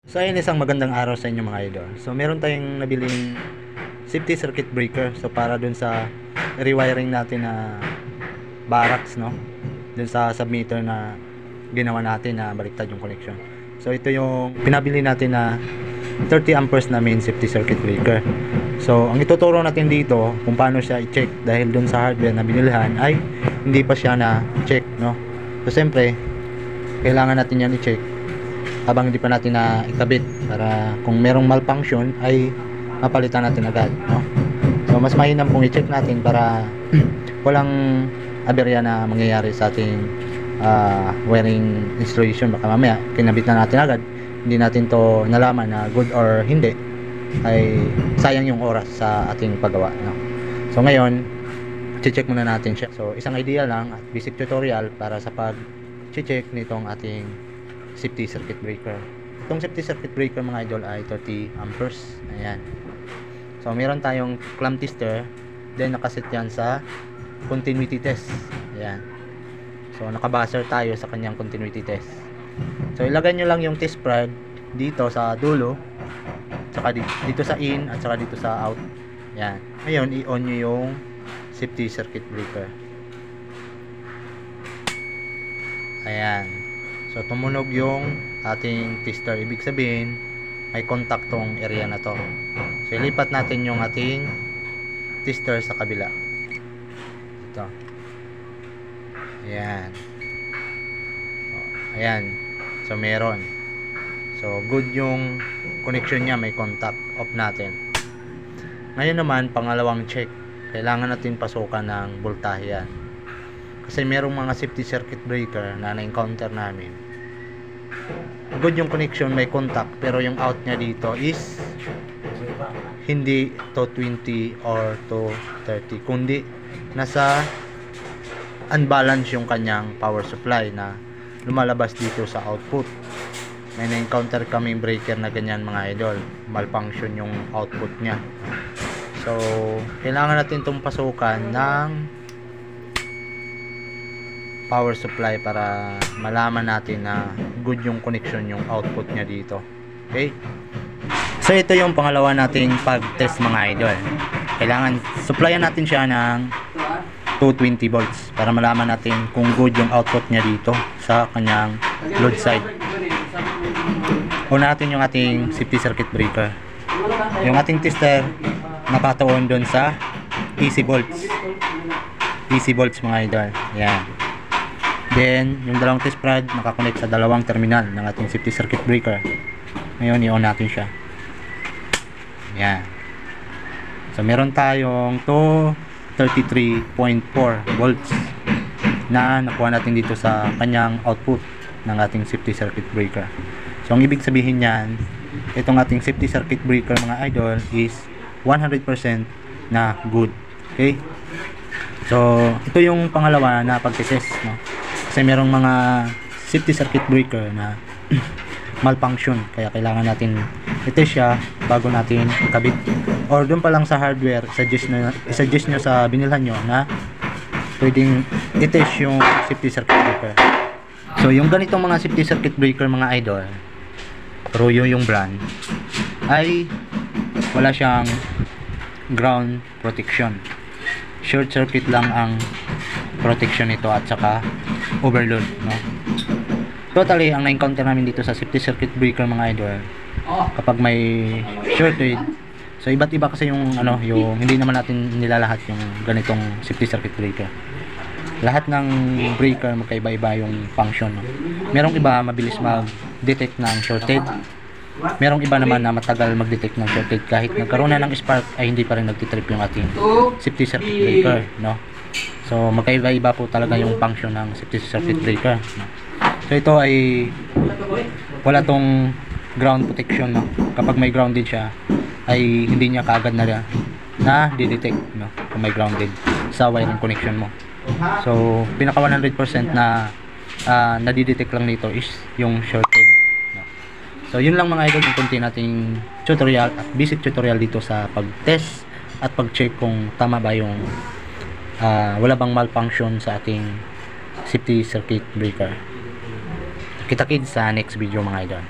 So ayun, isang magandang araw sa inyo mga idol. So meron tayong nabiling safety circuit breaker. So para dun sa rewiring natin na barracks, no? Dun sa submeter na ginawa natin na baliktad yung connection. So ito yung pinabili natin na 30 amperes na main safety circuit breaker. So ang ituturo natin dito kung paano siya i-check, dahil dun sa hardware na binilhan ay hindi pa siya na check, no? So siyempre kailangan natin yan i-check habang hindi pa natin na ikabit, para kung merong malfunction ay mapalitan natin agad, no? So mas mainam kung i-check natin para walang aberya na mangyayari sa ating wiring installation. Baka mamaya kinabit na natin agad, hindi natin to nalaman na good or hindi, ay sayang yung oras sa ating paggawa, no? So ngayon i-check muna natin siya. So isang idea lang at basic tutorial para sa pag-check nitong ating safety circuit breaker. Itong safety circuit breaker mga idol ay 30 amperes. Ayan. So meron tayong clamp tester, then nakaset yan sa continuity test. Ayan. So nakabuzzer tayo sa kanyang continuity test. So ilagay nyo lang yung test prod dito sa dulo, saka dito sa in at saka dito sa out. Ayan. Ngayon i-on nyo yung safety circuit breaker. Ayan. So tumunog yung ating tester, ibig sabihin may contact tong area na to. So ilipat natin yung ating tester sa kabila. Ito. Ayan. Ayan. So meron. So good yung connection niya, may contact. Off natin. Ngayon naman pangalawang check, kailangan natin pasukan ng voltahe yan. Kasi merong mga safety circuit breaker na na-encounter namin, good yung connection, may contact, pero yung out niya dito is hindi to 20 or to 30, kundi nasa unbalance yung kanyang power supply na lumalabas dito sa output. May na-encounter kaming breaker na ganyan mga idol, malfunction yung output niya. So kailangan natin itong pasukan ng power supply para malaman natin na good yung connection yung output niya dito. Okay? So ito yung pangalawa nating pag-test mga idol. Kailangan supplyan natin siya ng 220 volts para malaman natin kung good yung output niya dito sa kanyang load side. Una natin yung ating safety circuit breaker. Yung ating tester nakatuon doon sa AC volts. AC volts mga idol. Yan. Then, yung dalawang test prod nakakonect sa dalawang terminal ng ating safety circuit breaker. Ngayon, i-on natin siya. Ayan. So, meron tayong 33.4 volts na nakuha natin dito sa kanyang output ng ating safety circuit breaker. So, ang ibig sabihin niyan, itong ating safety circuit breaker mga idol is 100% na good. Okay? So, ito yung pangalawa na pag-test, no? Kasi merong mga safety circuit breaker na malfunction, kaya kailangan natin i-test siya bago natin ikabit, or doon pa lang sa hardware i-suggest nyo sa binilhan nyo na pwedeng i-test yung safety circuit breaker. So yung ganitong mga safety circuit breaker mga idol, Royo yung brand, ay wala siyang ground protection. Short circuit lang ang protection nito at saka overload, no? Totally, ang na-encounter namin dito sa safety circuit breaker mga idol, kapag may shorted, so iba't iba kasi yung yung hindi naman natin nilalahat yung ganitong safety circuit breaker. Lahat ng breaker magkaiba-iba yung function, no? Merong iba mabilis mag-detect ng shorted, merong iba naman na matagal mag-detect ng shorted, kahit nagkaroon na ng spark ay hindi pa rin nagtitrip yung ating safety circuit breaker, no? So magkaiba-iba po talaga yung function ng safety circuit breaker, no? So ito ay wala tong ground protection, no? Kapag may grounded siya ay hindi niya kaagad na di-detect, no? Kung may grounded sa wiring connection mo. So pinaka 100% na nadi-detect lang nito is yung shorted, no? So yun lang mga idol, yung konti nating tutorial at basic tutorial dito sa pag-test at pag-check kung tama ba yung wala bang malfunction sa ating safety circuit breaker. Kita-kits sa next video mga idol.